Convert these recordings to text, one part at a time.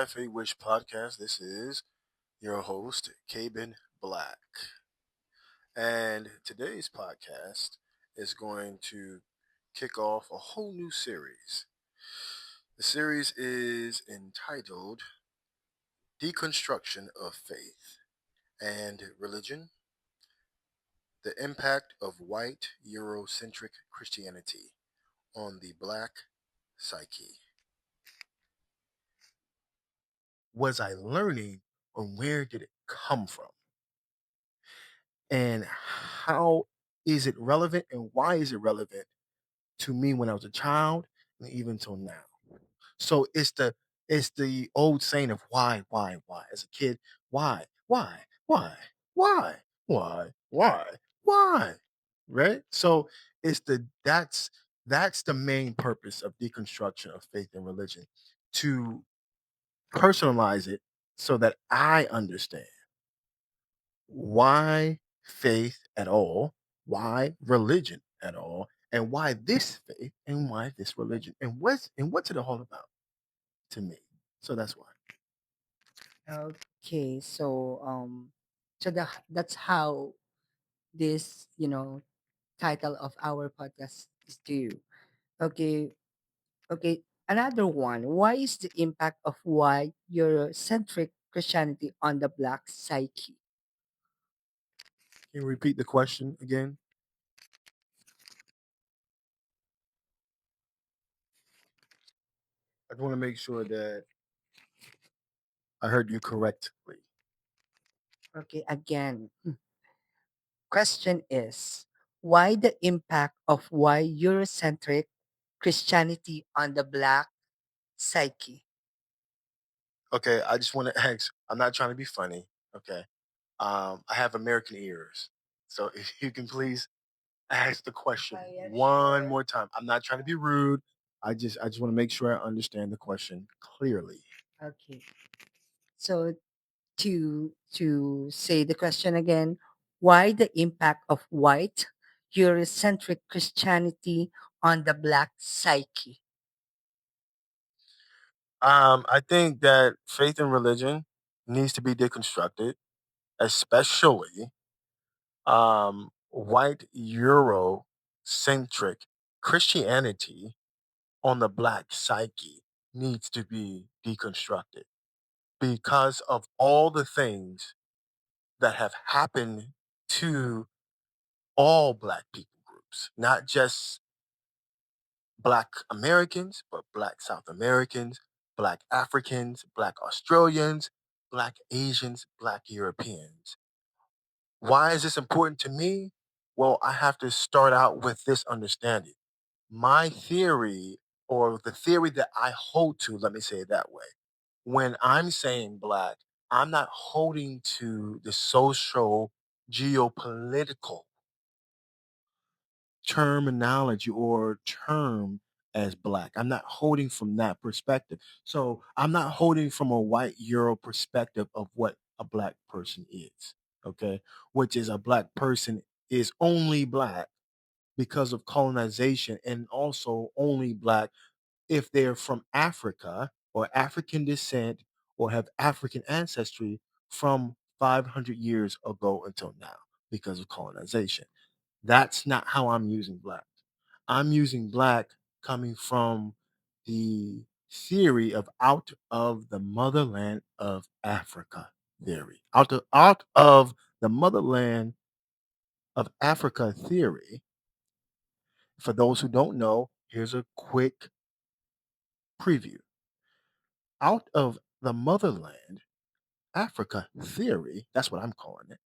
Life a Wish podcast. This is your host, Cabin Black. And today's podcast is going to kick off a whole new series. The series is entitled Deconstruction of Faith and Religion: The Impact of White-Eurocentric Christianity on the Black Psyche. Was I learning, or where did it come from? And how is it relevant, and why is it relevant to me when I was a child and even till now? So it's the old saying of why as a kid, why why, right? So it's the that's the main purpose of deconstruction of faith and religion, to personalize it so that I understand why faith at all, why religion at all, and why this faith and why this religion, and what's it all about to me. So that's why. Okay, that's how this title of our podcast is due. Okay, okay. Another one. Why is the impact of white Eurocentric Christianity on the black psyche? Can you repeat the question again? I want to make sure that I heard you correctly. Okay, again. Question is why the impact of white Eurocentric Christianity on the black psyche? Okay, I just want to ask. I'm not trying to be funny. Okay, I have American ears, so if you can please ask the question Yeah, one sure. more time. I'm not trying to be rude. I just want to make sure I understand the question clearly. Okay. So to say the question again, why the impact of white Eurocentric Christianity on the black psyche? I think that faith and religion needs to be deconstructed, especially white Eurocentric Christianity on the black psyche needs to be deconstructed because of all the things that have happened to all black people groups, not just black Americans, but black South Americans, black Africans, black Australians, black Asians, black Europeans. Why is this important to me? Well, I have to start out with this understanding. My theory, or the theory that I hold to, let me say it that way. When I'm saying black, I'm not holding to the social, geopolitical terminology or term as black. I'm not holding from that perspective. So I'm not holding from a white Euro perspective of what a black person is. Okay. Which is, a black person is only black because of colonization, and also only black if they're from Africa or African descent or have African ancestry from 500 years ago until now because of colonization. That's not how I'm using black. I'm using black coming from the theory of out of the motherland of Africa theory. Out of the motherland of Africa theory. For those who don't know, here's a quick preview. Out of the motherland Africa theory, that's what I'm calling it,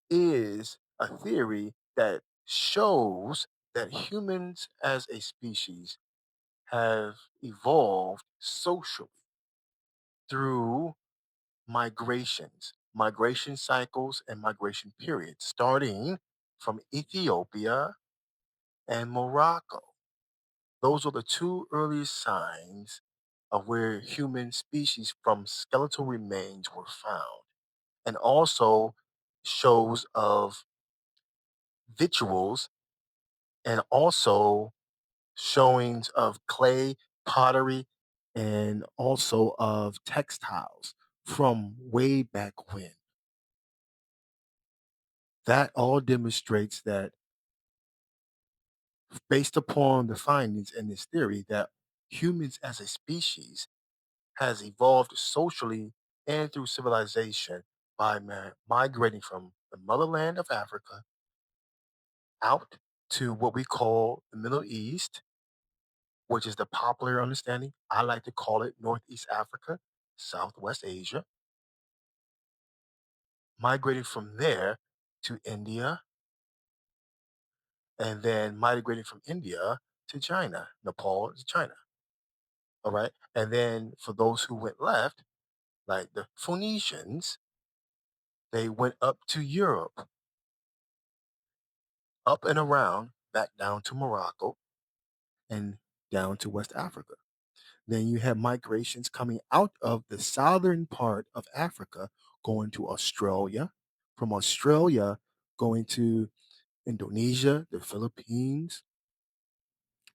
is a theory that shows that humans as a species have evolved socially through migration cycles, and migration periods, starting from Ethiopia and Morocco. Those are the two earliest signs of where human species from skeletal remains were found, and also shows of rituals, and also showings of clay pottery and also of textiles from way back when. That all demonstrates that, based upon the findings in this theory, that humans as a species has evolved socially and through civilization by migrating from the motherland of Africa out to what we call the Middle East, which is the popular understanding. I like to call it Northeast Africa, Southwest Asia, migrating from there to India, and then migrating from India to China, Nepal to China. All right. And then for those who went left, like the Phoenicians, they went up to Europe, up and around, back down to Morocco, and down to West Africa. Then you have migrations coming out of the southern part of Africa, going to Australia, from Australia, going to Indonesia, the Philippines,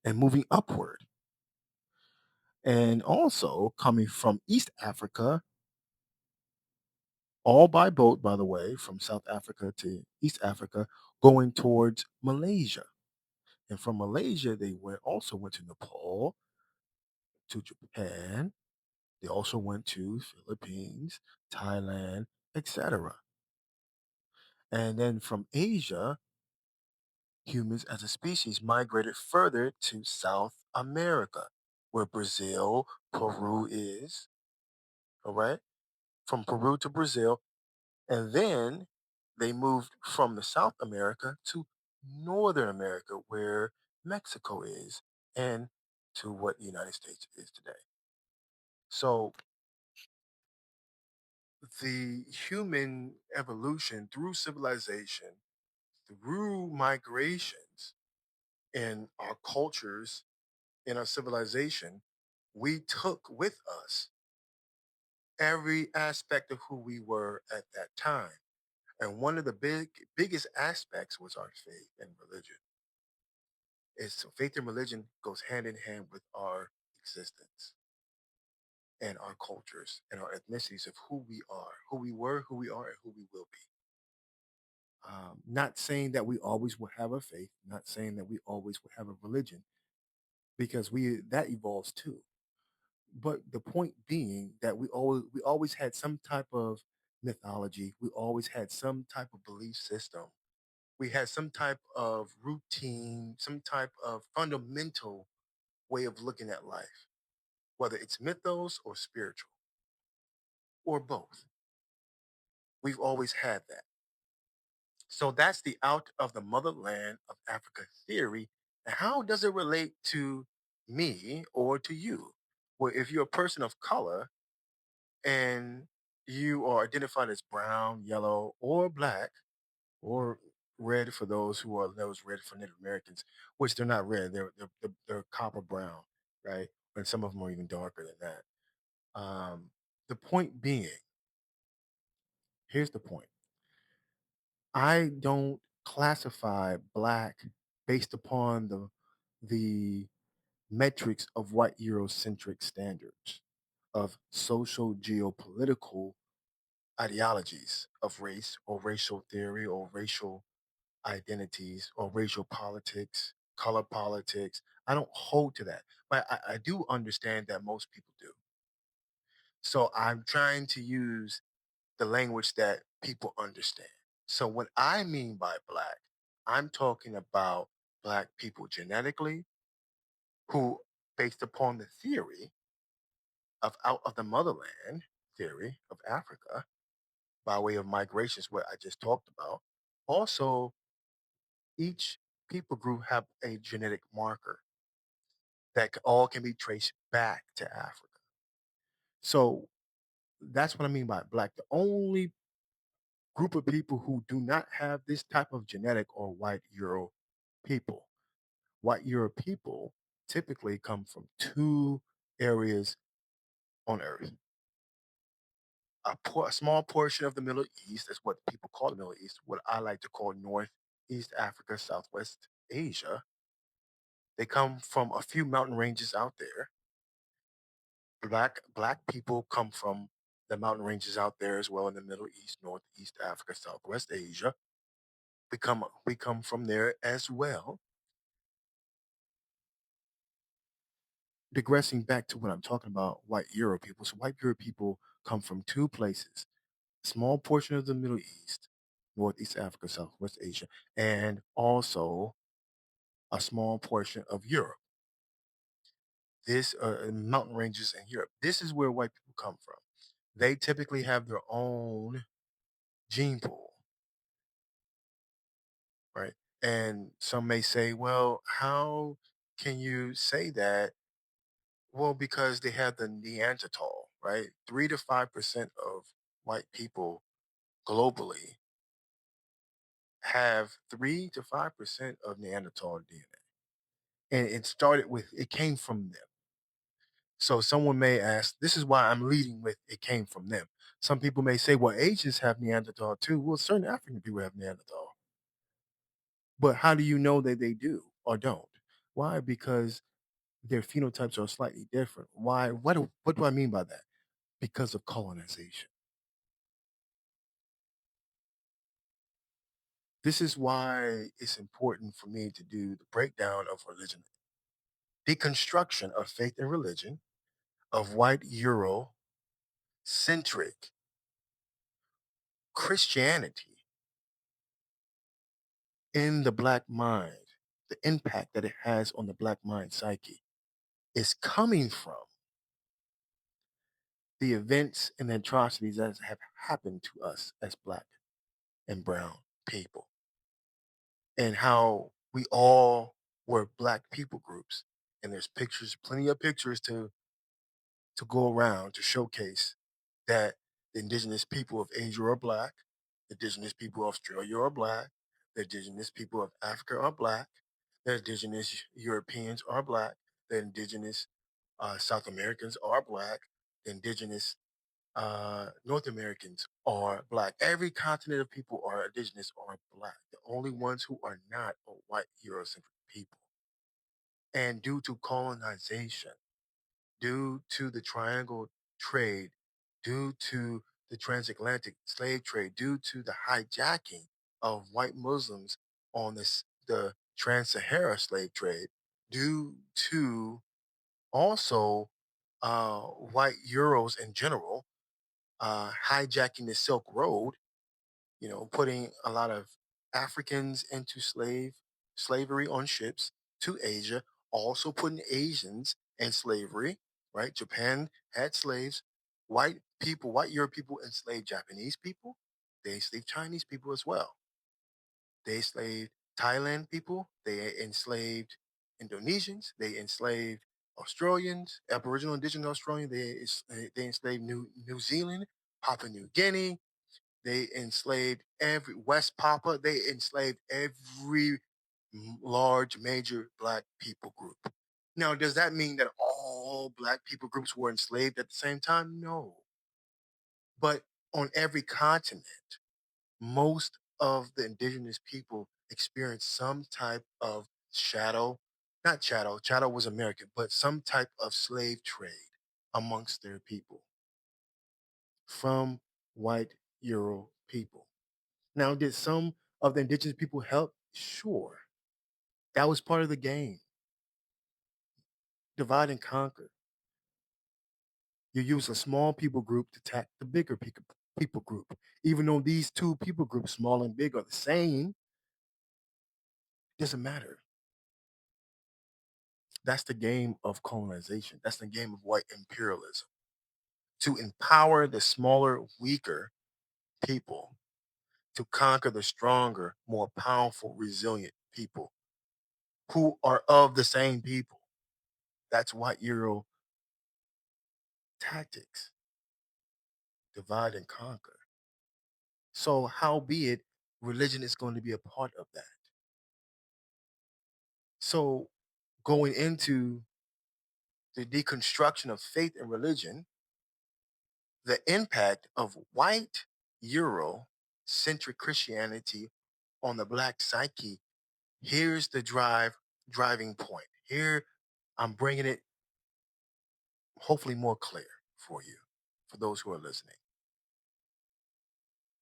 and moving upward. And also coming from East Africa, all by boat, by the way, from South Africa to East Africa, going towards Malaysia. And from Malaysia, they went to Nepal, to Japan. They also went to Philippines, Thailand, etc. And then from Asia, humans as a species migrated further to South America, where Brazil, Peru is. All right. From Peru to Brazil. And then they moved from the South America to Northern America, where Mexico is, and to what the United States is today. So the human evolution through civilization, through migrations in our cultures, in our civilization, we took with us every aspect of who we were at that time. And one of the biggest aspects was our faith and religion. Is so faith and religion goes hand in hand with our existence and our cultures and our ethnicities of who we are, who we were, who we are, and who we will be. Not saying that we always will have a faith, not saying that we always will have a religion, because we that evolves too. But the point being that we always had some type of mythology. We always had some type of belief system. We had some type of routine, some type of fundamental way of looking at life, whether it's mythos or spiritual or both. We've always had that. So that's the out of the motherland of Africa theory. And how does it relate to me or to you? Well, if you're a person of color and you are identified as brown, yellow, or black, or red for those red for Native Americans, which they're not red, they're copper brown, right? And some of them are even darker than that. The point being, here's the point. I don't classify black based upon the metrics of white Eurocentric standards of social geopolitical ideologies of race or racial theory or racial identities or racial politics, color politics. I don't hold to that, but I do understand that most people do. So I'm trying to use the language that people understand. So what I mean by black, I'm talking about black people genetically who, based upon the theory of out of the motherland theory of Africa, by way of migrations, what I just talked about, also each people group have a genetic marker that all can be traced back to Africa. So that's what I mean by black. The only group of people who do not have this type of genetic or white Euro people. White Euro people typically come from two areas on Earth. A small portion of the Middle East is what people call the Middle East, what I like to call Northeast Africa, Southwest Asia. They come from a few mountain ranges out there. Black people come from the mountain ranges out there as well in the Middle East, Northeast Africa, Southwest Asia. We come from there as well. Digressing back to what I'm talking about, white Euro people. So white Euro people come from two places: a small portion of the Middle East, Northeast Africa, Southwest Asia, and also a small portion of Europe. This mountain ranges in Europe. This is where white people come from. They typically have their own gene pool, right? And some may say, well, how can you say that? Well, because they have the Neanderthal, right? 3 to 5% of white people globally have 3 to 5% of Neanderthal DNA. And it came from them. So someone may ask, this is why I'm leading with it came from them. Some people may say, well, Asians have Neanderthal too. Well, certain African people have Neanderthal. But how do you know that they do or don't? Why? Because their phenotypes are slightly different. Why? What do I mean by that? Because of colonization. This is why it's important for me to do the breakdown of religion, deconstruction of faith and religion, of white Eurocentric Christianity in the black mind, the impact that it has on the black mind psyche is coming from the events and atrocities that have happened to us as black and brown people, and how we all were black people groups. And there's pictures, plenty of pictures to go around to showcase that the indigenous people of Asia are black, the indigenous people of Australia are black, the indigenous people of Africa are black, the indigenous Europeans are black, the indigenous South Americans are black, the indigenous North Americans are black. Every continent of people are indigenous or black. The only ones who are not are white Eurocentric people. And due to colonization, due to the triangle trade, due to the transatlantic slave trade, due to the hijacking of white Muslims on the trans-Sahara slave trade, due to also white Euros in general hijacking the Silk Road, putting a lot of Africans into slavery on ships to Asia, also putting Asians in slavery, right? Japan had slaves. White people, white Europe people enslaved Japanese people. They enslaved Chinese people as well. They enslaved Thailand people. They enslaved Indonesians. They enslaved Australians, Aboriginal Indigenous Australians. They enslaved New Zealand, Papua New Guinea. They enslaved every West Papa. They enslaved every large major black people group. Now, does that mean that all black people groups were enslaved at the same time? No. But on every continent, most of the indigenous people experienced some type of not chattel was American, but some type of slave trade amongst their people from white Euro people. Now, did some of the indigenous people help? Sure. That was part of the game. Divide and conquer. You use a small people group to attack the bigger people group. Even though these two people groups, small and big, are the same, doesn't matter. That's the game of colonization. That's the game of white imperialism. To empower the smaller, weaker people, to conquer the stronger, more powerful, resilient people who are of the same people. That's white Euro tactics. Divide and conquer. So, howbeit, religion is going to be a part of that. So, going into the deconstruction of faith and religion, the impact of white Euro centric Christianity on the black psyche, here's the driving point. Here, I'm bringing it hopefully more clear for you, for those who are listening.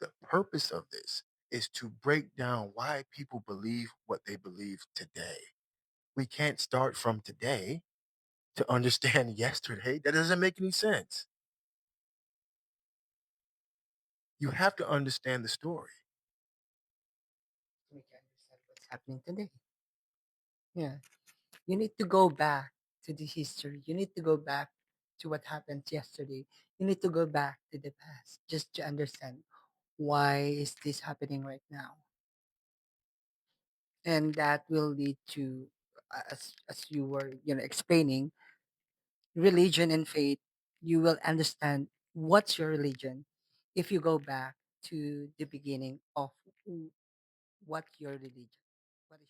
The purpose of this is to break down why people believe what they believe today. We can't start from today to understand yesterday. That doesn't make any sense. You have to understand the story. We can understand what's happening today. Yeah. You need to go back to the history. You need to go back to what happened yesterday. You need to go back to the past just to understand why is this happening right now. And that will lead to, as you were explaining, religion and faith. You will understand what's your religion if you go back to the beginning of w- what your religion. What is